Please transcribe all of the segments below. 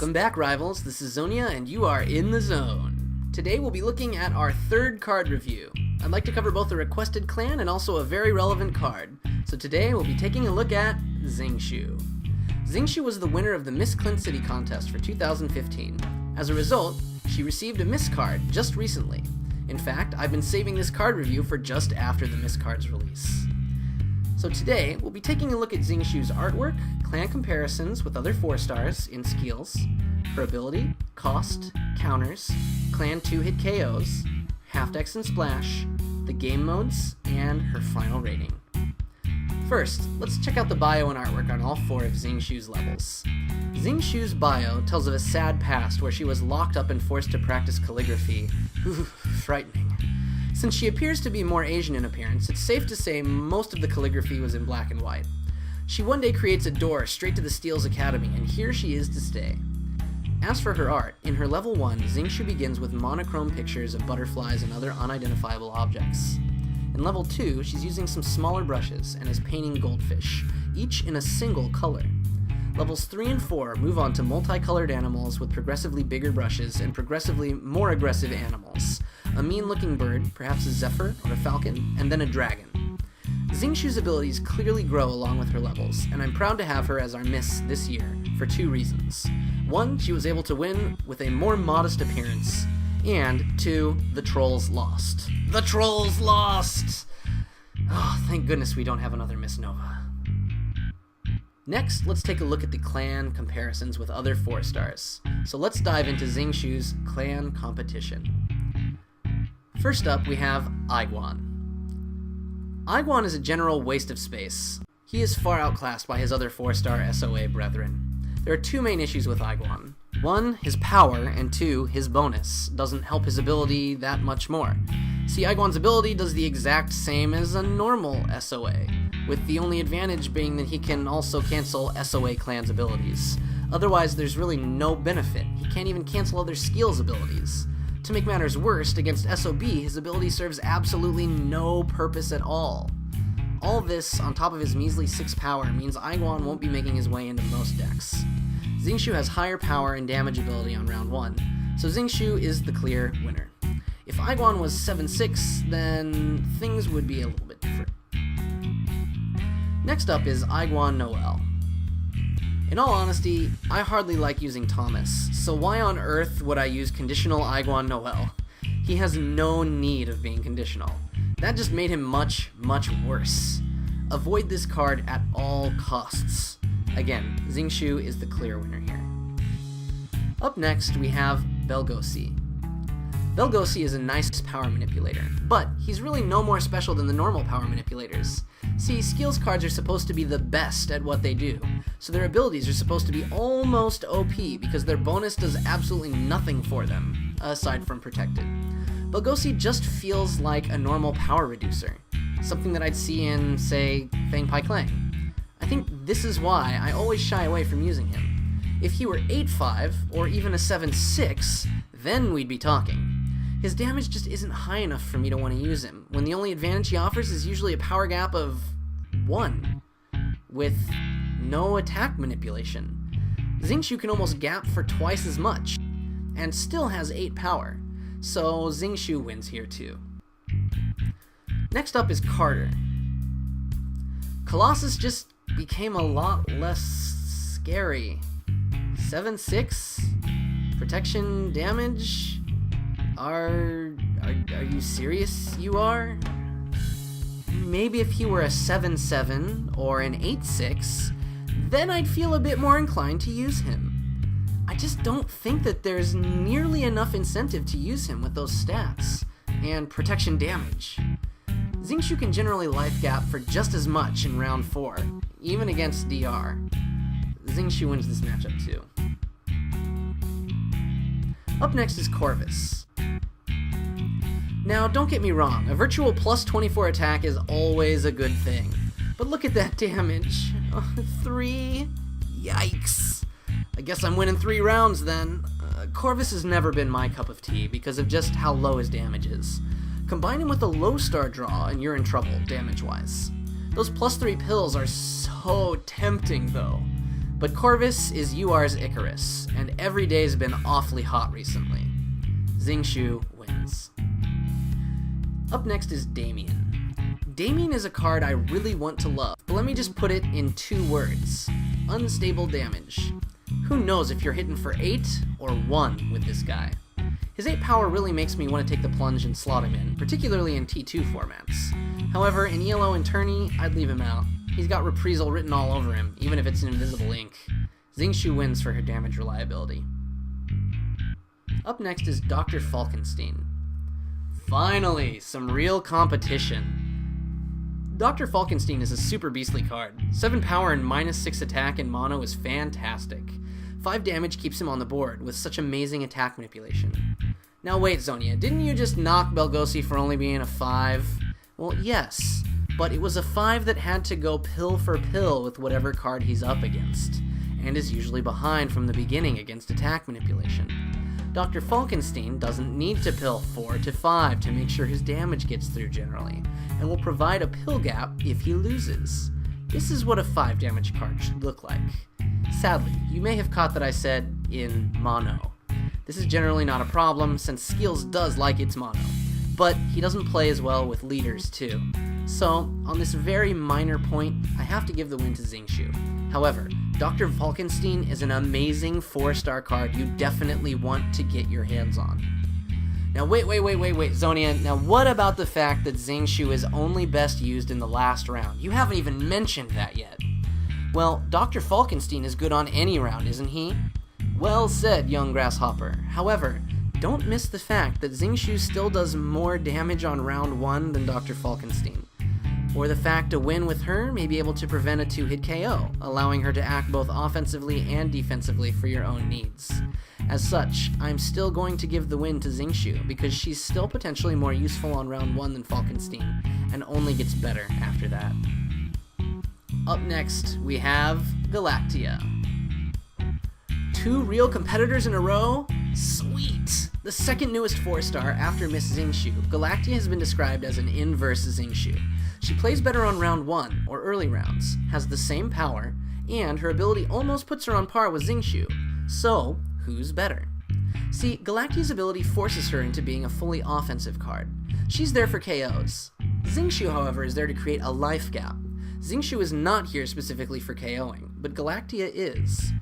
Welcome back, rivals. This is Xonia, and you are in the zone. Today we'll be looking at our third card review. I'd like to cover both a requested clan and also a very relevant card. So today we'll be taking a look at Xingshu. Xingshu was the winner of the Miss Clint City contest for 2015. As a result, she received a Miss card just recently. In fact, I've been saving this card review for just after the Miss card's release. So today, we'll be taking a look at Xingshu's artwork, clan comparisons with other 4-stars in Skeelz, her ability, cost, counters, clan 2-hit KOs, half-decks and splash, the game modes, and her final rating. First, let's check out the bio and artwork on all 4 of Xingshu's levels. Xingshu's bio tells of a sad past where she was locked up and forced to practice calligraphy. Ooh, frightening. Since she appears to be more Asian in appearance, it's safe to say most of the calligraphy was in black and white. She one day creates a door straight to the Skeelz Academy, and here she is to stay. As for her art, in her level 1, Xingshu begins with monochrome pictures of butterflies and other unidentifiable objects. In level 2, she's using some smaller brushes and is painting goldfish, each in a single color. Levels 3 and 4 move on to multicolored animals with progressively bigger brushes and progressively more aggressive animals. A mean-looking bird, perhaps a zephyr or a falcon, and then a dragon. Xingshu's abilities clearly grow along with her levels, and I'm proud to have her as our Miss this year for 2 reasons. 1, she was able to win with a more modest appearance, and 2, the trolls lost. The trolls lost! Oh, thank goodness we don't have another Miss Nova. Next, let's take a look at the clan comparisons with other 4-stars. So let's dive into Xingshu's clan competition. First up, we have Aiguan. Aiguan is a general waste of space. He is far outclassed by his other 4-star SOA brethren. There are 2 main issues with Aiguan. 1, his power, and 2, his bonus. Doesn't help his ability that much more. See, Aiguan's ability does the exact same as a normal SOA, with the only advantage being that he can also cancel SOA clan's abilities. Otherwise, there's really no benefit. He can't even cancel other Skeelz abilities. To make matters worse, against SOB, his ability serves absolutely no purpose at all. All this, on top of his measly 6 power, means Aiguan won't be making his way into most decks. Xingshu has higher power and damage ability on round 1, so Xingshu is the clear winner. If Aiguan was 7-6, then things would be a little bit different. Next up is Aiguan Noel. In all honesty, I hardly like using Thomas, so why on earth would I use conditional Aiguan Noel? He has no need of being conditional. That just made him much, much worse. Avoid this card at all costs. Again, Xingshu is the clear winner here. Up next, we have Belgosi. Belgosi is a nice power manipulator, but he's really no more special than the normal power manipulators. See, Skeelz cards are supposed to be the best at what they do, so their abilities are supposed to be almost OP because their bonus does absolutely nothing for them, aside from protected. Belgosi just feels like a normal power reducer, something that I'd see in, say, Fang Pai Clang. I think this is why I always shy away from using him. If he were 8-5, or even a 7-6, then we'd be talking. His damage just isn't high enough for me to want to use him, when the only advantage he offers is usually a power gap of 1, with no attack manipulation. Xingshu can almost gap for twice as much, and still has 8 power, so Xingshu wins here too. Next up is Carter. Colossus just became a lot less scary. 7-6? Protection damage? Are you serious, you are? Maybe if he were a 7-7 or an 8-6, then I'd feel a bit more inclined to use him. I just don't think that there's nearly enough incentive to use him with those stats and protection damage. Xingshu can generally life gap for just as much in round 4, even against DR. Xingshu wins this matchup too. Up next is Corvus. Now, don't get me wrong, a virtual plus 24 attack is always a good thing. But look at that damage. 3? Yikes. I guess I'm winning 3 rounds then. Corvus has never been my cup of tea because of just how low his damage is. Combine him with a low star draw and you're in trouble, damage-wise. Those plus 3 pills are so tempting though. But Corvus is UR's Icarus, and every day's been awfully hot recently. Xingshu wins. Up next is Damien. Damien is a card I really want to love, but let me just put it in 2 words. Unstable damage. Who knows if you're hitting for 8 or 1 with this guy. His 8 power really makes me want to take the plunge and slot him in, particularly in T2 formats. However, in ELO and Tourney, I'd leave him out. He's got reprisal written all over him, even if it's in invisible ink. Xingshu wins for her damage reliability. Up next is Dr. Falkenstein. Finally, some real competition. Dr. Falkenstein is a super beastly card. 7 power and -6 attack in mono is fantastic. 5 damage keeps him on the board with such amazing attack manipulation. Now wait, Xonia, didn't you just knock Belgosi for only being a 5? Well, yes, but it was a 5 that had to go pill for pill with whatever card he's up against, and is usually behind from the beginning against attack manipulation. Dr. Falkenstein doesn't need to pill 4 to 5 to make sure his damage gets through generally, and will provide a pill gap if he loses. This is what a 5 damage card should look like. Sadly, you may have caught that I said in mono. This is generally not a problem since Skeelz does like its mono, but he doesn't play as well with leaders too. So, on this very minor point, I have to give the win to Xingshu. However, Dr. Falkenstein is an amazing 4-star card you definitely want to get your hands on. Now wait, Xonia, now what about the fact that Xingshu is only best used in the last round? You haven't even mentioned that yet. Well, Dr. Falkenstein is good on any round, isn't he? Well said, young grasshopper. However, don't miss the fact that Xingshu still does more damage on round 1 than Dr. Falkenstein. Or the fact a win with her may be able to prevent a 2-hit KO, allowing her to act both offensively and defensively for your own needs. As such, I'm still going to give the win to Xingshu because she's still potentially more useful on round 1 than Falkenstein, and only gets better after that. Up next, we have Galactia. 2 real competitors in a row? Sweet! The second newest 4-star after Miss Xingshu, Galactia has been described as an inverse Xingshu. She plays better on round 1, or early rounds, has the same power, and her ability almost puts her on par with Xingshu. So, who's better? See, Galactia's ability forces her into being a fully offensive card. She's there for KOs. Xingshu, however, is there to create a life gap. Xingshu is not here specifically for KOing, but Galactia is.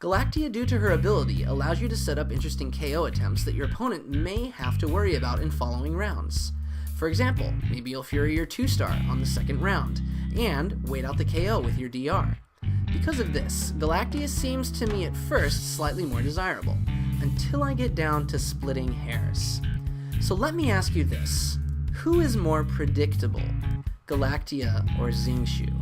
Galactia, due to her ability, allows you to set up interesting KO attempts that your opponent may have to worry about in following rounds. For example, maybe you'll Fury your 2-star on the second round, and wait out the KO with your DR. Because of this, Galactia seems to me at first slightly more desirable, until I get down to splitting hairs. So let me ask you this, who is more predictable, Galactia or Xingshu?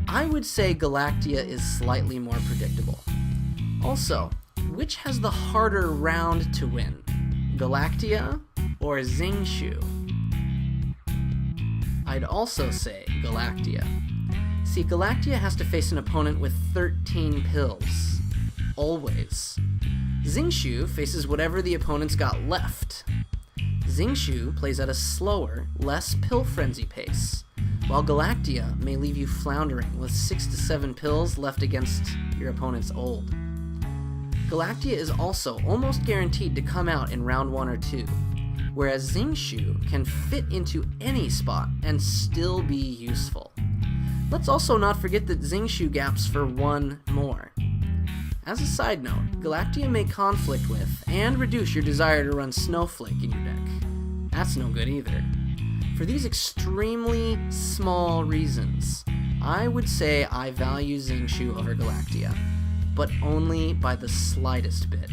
I would say Galactia is slightly more predictable. Also, which has the harder round to win, Galactia or Xingshu? I'd also say Galactia. See, Galactia has to face an opponent with 13 pills. Always. Xingshu faces whatever the opponent's got left. Xingshu plays at a slower, less pill frenzy pace, while Galactia may leave you floundering with 6 to 7 pills left against your opponent's old. Galactia is also almost guaranteed to come out in round 1 or 2, whereas Xingshu can fit into any spot and still be useful. Let's also not forget that Xingshu gaps for 1 more. As a side note, Galactia may conflict with and reduce your desire to run Snowflake in your deck. That's no good either. For these extremely small reasons, I would say I value Xingshu over Galactia, but only by the slightest bit.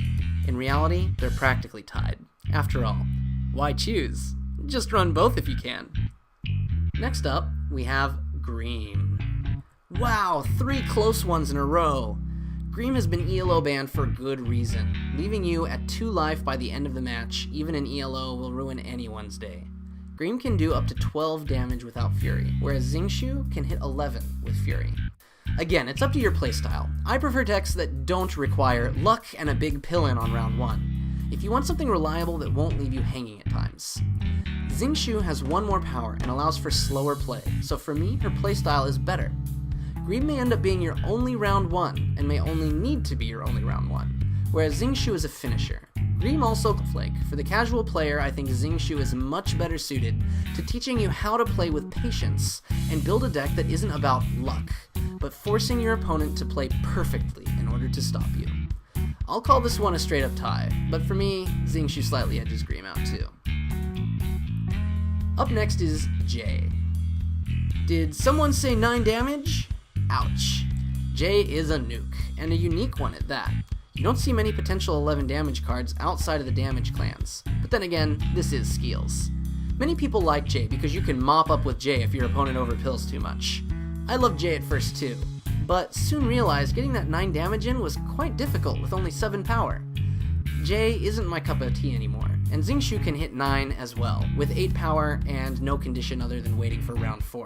In reality, they're practically tied. After all, why choose? Just run both if you can. Next up, we have Greem. Wow, 3 close ones in a row. Greem has been ELO banned for good reason. Leaving you at 2 life by the end of the match, even in ELO, will ruin anyone's day. Greem can do up to 12 damage without Fury, whereas Xingshu can hit 11 with Fury. Again, it's up to your playstyle. I prefer decks that don't require luck and a big pill in on round 1, if you want something reliable that won't leave you hanging at times. Xingshu has 1 more power and allows for slower play, so for me, her playstyle is better. Green may end up being your only round 1, and may only need to be your only round 1, whereas Xingshu is a finisher. Green also flake. For the casual player, I think Xingshu is much better suited to teaching you how to play with patience and build a deck that isn't about luck, but forcing your opponent to play perfectly in order to stop you. I'll call this one a straight up tie, but for me, Xingshu slightly edges Green out too. Up next is Jay. Did someone say 9 damage? Ouch. Jay is a nuke, and a unique one at that. You don't see many potential 11 damage cards outside of the damage clans, but then again, this is Skeelz. Many people like Jay because you can mop up with Jay if your opponent overpills too much. I loved Jay at first too, but soon realized getting that 9 damage in was quite difficult with only 7 power. Jay isn't my cup of tea anymore, and Xingshu can hit 9 as well, with 8 power and no condition other than waiting for round 4.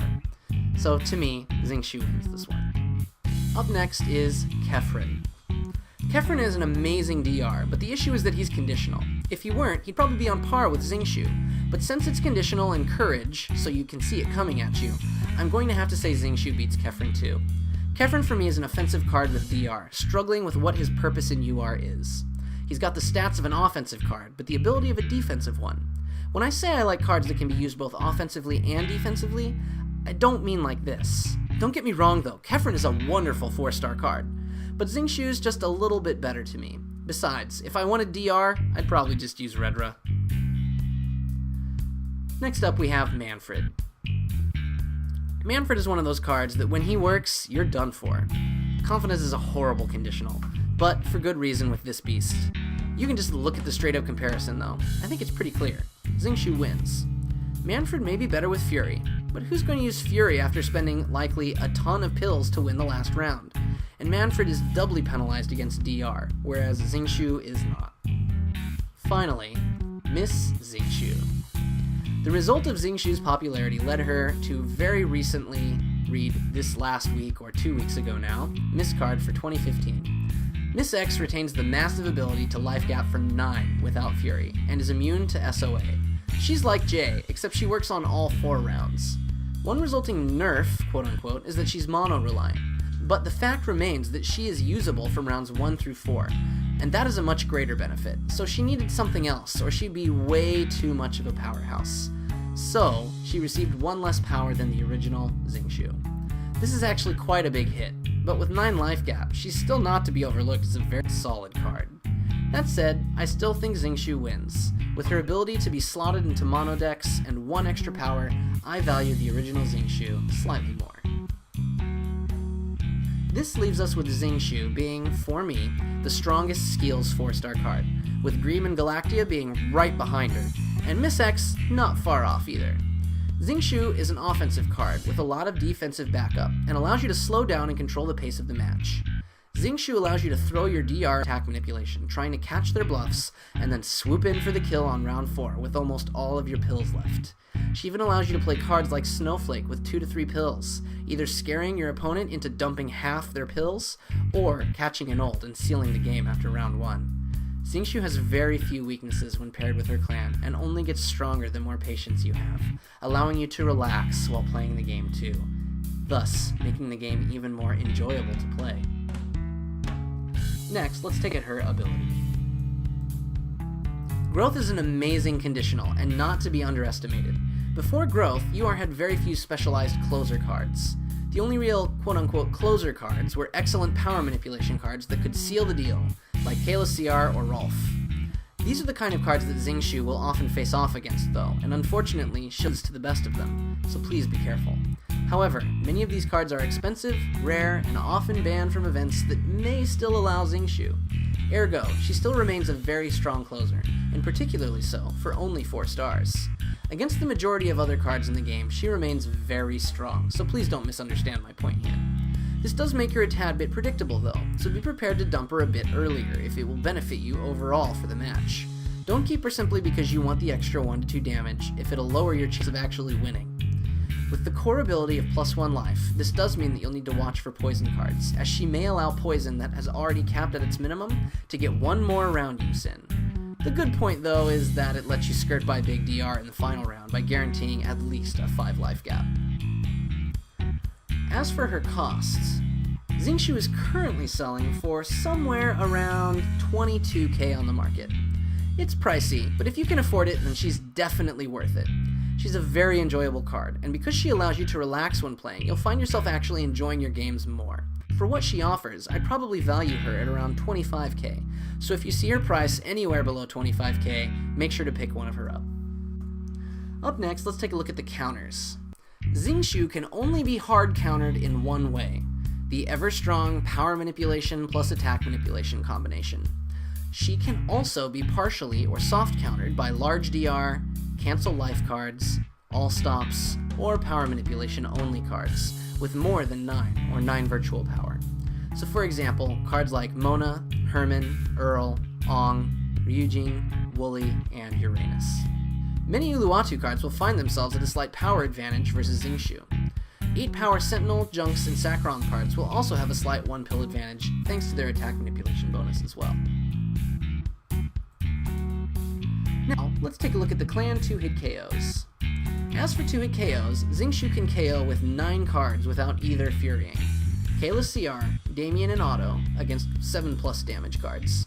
So to me, Xingshu wins this one. Up next is Kefren. Kefren is an amazing DR, but the issue is that he's conditional. If he weren't, he'd probably be on par with Xingshu, but since it's conditional and courage, so you can see it coming at you, I'm going to have to say Xingshu beats Kefren too. Kefren for me is an offensive card with DR, struggling with what his purpose in UR is. He's got the stats of an offensive card, but the ability of a defensive one. When I say I like cards that can be used both offensively and defensively, I don't mean like this. Don't get me wrong though, Kefren is a wonderful 4-star card, but Xingshu's just a little bit better to me. Besides, if I wanted DR, I'd probably just use Redra. Next up we have Manfred. Manfred is one of those cards that when he works, you're done for. Confidence is a horrible conditional, but for good reason with this beast. You can just look at the straight up comparison though. I think it's pretty clear. Xingshu wins. Manfred may be better with Fury, but who's going to use Fury after spending likely a ton of pills to win the last round? And Manfred is doubly penalized against DR, whereas Xingshu is not. Finally, Miss Xingshu. The result of Xingshu's popularity led her to very recently read this last week, or 2 weeks ago now, Miss Card for 2015. Miss X retains the massive ability to life gap for 9 without Fury, and is immune to SOA. She's like Jay, except she works on all 4 rounds. One resulting nerf, quote-unquote, is that she's mono-reliant, but the fact remains that she is usable from rounds 1 through 4, and that is a much greater benefit, so she needed something else, or she'd be way too much of a powerhouse. So, she received 1 less power than the original Xingshu. This is actually quite a big hit, but with 9 life gap, she's still not to be overlooked as a very solid card. That said, I still think Xingshu wins. With her ability to be slotted into mono decks and 1 extra power, I value the original Xingshu slightly more. This leaves us with Xingshu being, for me, the strongest Skeelz 4-star card, with Greem and Galactia being right behind her, and Miss X not far off either. Xingshu is an offensive card with a lot of defensive backup, and allows you to slow down and control the pace of the match. Xingshu allows you to throw your DR attack manipulation, trying to catch their bluffs, and then swoop in for the kill on round 4 with almost all of your pills left. She even allows you to play cards like Snowflake with 2 to 3 pills, either scaring your opponent into dumping half their pills, or catching an ult and sealing the game after round 1. Xingshu has very few weaknesses when paired with her clan, and only gets stronger the more patience you have, allowing you to relax while playing the game too, thus making the game even more enjoyable to play. Next, let's take at her ability. Growth is an amazing conditional, and not to be underestimated. Before Growth, UR had very few specialized closer cards. The only real quote-unquote closer cards were excellent power manipulation cards that could seal the deal, like Kayla CR or Rolf. These are the kind of cards that Xingshu will often face off against though, and unfortunately shows to the best of them, so please be careful. However, many of these cards are expensive, rare, and often banned from events that may still allow Xingshu. Ergo, she still remains a very strong closer, and particularly so for only 4 stars. Against the majority of other cards in the game, she remains very strong, so please don't misunderstand my point here. This does make her a tad bit predictable though, so be prepared to dump her a bit earlier if it will benefit you overall for the match. Don't keep her simply because you want the extra 1 to 2 damage if it'll lower your chance of actually winning. With the core ability of +1 life, this does mean that you'll need to watch for poison cards, as she may allow poison that has already capped at its minimum to get 1 more round use in. The good point though is that it lets you skirt by big DR in the final round by guaranteeing at least a 5 life gap. As for her costs, Xingshu is currently selling for somewhere around 22k on the market. It's pricey, but if you can afford it, then she's definitely worth it. She's a very enjoyable card, and because she allows you to relax when playing, you'll find yourself actually enjoying your games more. For what she offers, I'd probably value her at around 25k, so if you see her price anywhere below 25k, make sure to pick one of her up. Up next, let's take a look at the counters. Xingshu can only be hard countered in one way, the ever-strong power manipulation plus attack manipulation combination. She can also be partially or soft countered by large DR, cancel life cards, all stops, or power manipulation only cards, with more than 9 or 9 virtual power. So for example, cards like Mona, Herman, Earl, Ong, Ryujin, Wooly, and Uranus. Many Uluwatu cards will find themselves at a slight power advantage versus Xingshu. 8 power Sentinel, Junks, and Sacron cards will also have a slight 1 pill advantage thanks to their attack manipulation bonus as well. Now, let's take a look at the clan 2-hit KOs. As for 2-hit KOs, Xingshu can KO with 9 cards without either Furying. Kayla CR, Damien, and Otto against 7+ damage cards.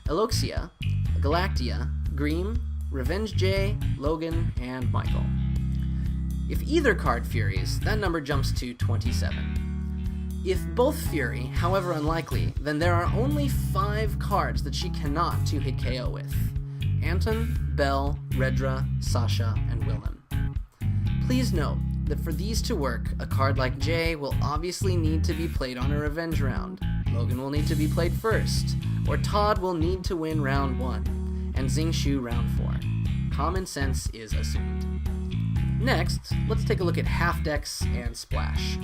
Eloxia, Galactia, Greem, Revenge J, Logan, and Michael. If either card Furies, that number jumps to 27. If both Fury, however unlikely, then there are only 5 cards that she cannot 2-hit KO with. Anton, Belle, Redra, Sasha, and Willem. Please note that for these to work, a card like Jay will obviously need to be played on a revenge round, Logan will need to be played first, or Todd will need to win round 1, and Xingshu round 4. Common sense is assumed. Next, let's take a look at half decks and Splash.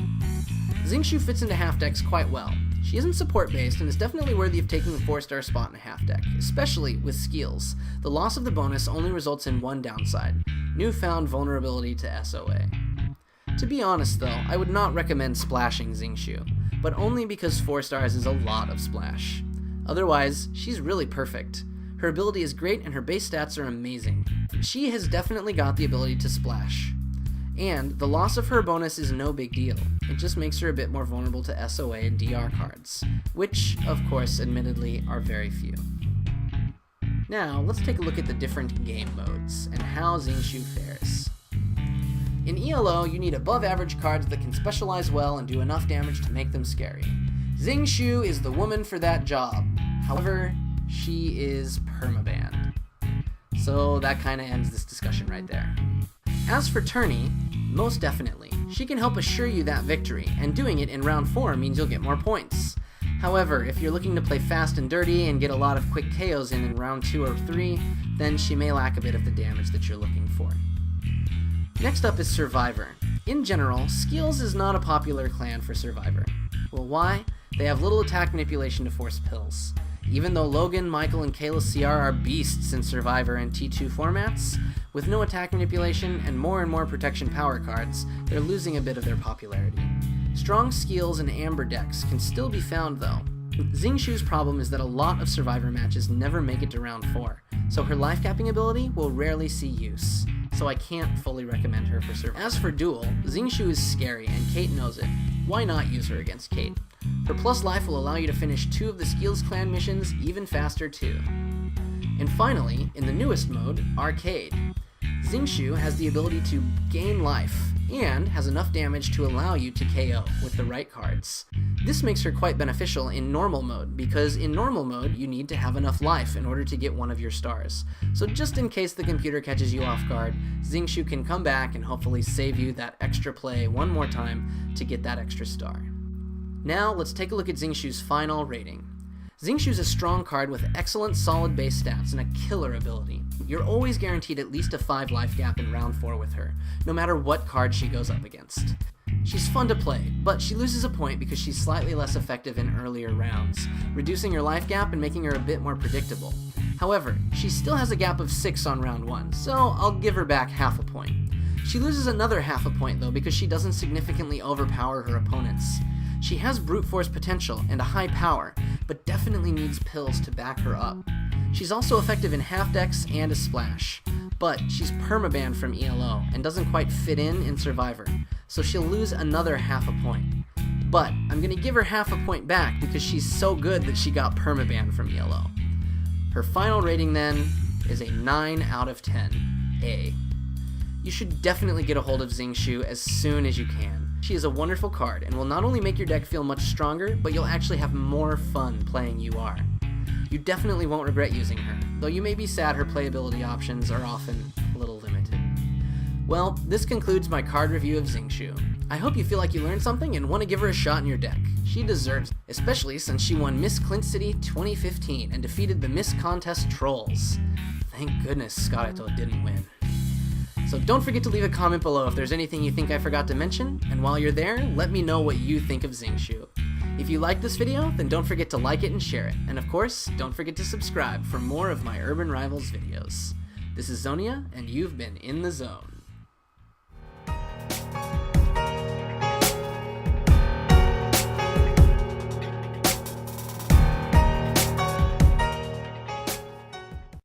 Xingshu fits into half decks quite well. She isn't support-based and is definitely worthy of taking the 4-star spot in a half deck, especially with Skeelz. The loss of the bonus only results in one downside: newfound vulnerability to SOA. To be honest though, I would not recommend splashing Xingshu, but only because 4 stars is a lot of splash. Otherwise, she's really perfect. Her ability is great and her base stats are amazing. She has definitely got the ability to splash. And the loss of her bonus is no big deal. It just makes her a bit more vulnerable to SOA and DR cards, which, of course, admittedly, are very few. Now, let's take a look at the different game modes, and how Xingshu fares. In ELO, you need above-average cards that can specialize well and do enough damage to make them scary. Xingshu is the woman for that job. However, she is permabanned. So that kinda ends this discussion right there. As for Tourney, most definitely. She can help assure you that victory, and doing it in round 4 means you'll get more points. However, if you're looking to play fast and dirty and get a lot of quick KOs in round 2 or 3, then she may lack a bit of the damage that you're looking for. Next up is Survivor. In general, Skeelz is not a popular clan for Survivor. Well, why? They have little attack manipulation to force pills. Even though Logan, Michael, and Kayla CR are beasts in Survivor and T2 formats, with no attack manipulation and more protection power cards, they're losing a bit of their popularity. Strong Skeelz and Amber decks can still be found though. Xingshu's problem is that a lot of Survivor matches never make it to round 4, so her life capping ability will rarely see use, so I can't fully recommend her for Survivor. As for Duel, Xingshu is scary and Kate knows it. Why not use her against Kate? Her plus life will allow you to finish 2 of the Skeelz clan missions even faster too. And finally, in the newest mode, Arcade, Xingshu has the ability to gain life, and has enough damage to allow you to KO with the right cards. This makes her quite beneficial in normal mode, because in normal mode you need to have enough life in order to get one of your stars. So just in case the computer catches you off guard, Xingshu can come back and hopefully save you that extra play one more time to get that extra star. Now let's take a look at Xingshu's final rating. Xingshu's a strong card with excellent solid base stats and a killer ability. You're always guaranteed at least a 5 life gap in round 4 with her, no matter what card she goes up against. She's fun to play, but she loses a point because she's slightly less effective in earlier rounds, reducing her life gap and making her a bit more predictable. However, she still has a gap of 6 on round 1, so I'll give her back half a point. She loses another half a point though because she doesn't significantly overpower her opponents. She has brute force potential and a high power, but definitely needs pills to back her up. She's also effective in half decks and a splash, but she's permabanned from ELO and doesn't quite fit in Survivor, so she'll lose another half a point. But I'm gonna give her half a point back because she's so good that she got permabanned from yellow. Her final rating then is a 9 out of 10, A. You should definitely get a hold of Xingshu as soon as you can. She is a wonderful card and will not only make your deck feel much stronger, but you'll actually have more fun playing UR. You definitely won't regret using her, though you may be sad her playability options are often a little limited. Well, this concludes my card review of Xingshu. I hope you feel like you learned something and want to give her a shot in your deck. She deserves it, especially since she won Miss Clint City 2015 and defeated the Miss Contest Trolls. Thank goodness Xingshu didn't win. So don't forget to leave a comment below if there's anything you think I forgot to mention, and while you're there, let me know what you think of Xingshu. If you liked this video, then don't forget to like it and share it, and of course, don't forget to subscribe for more of my Urban Rivals videos. This is Xonia, and you've been in the zone.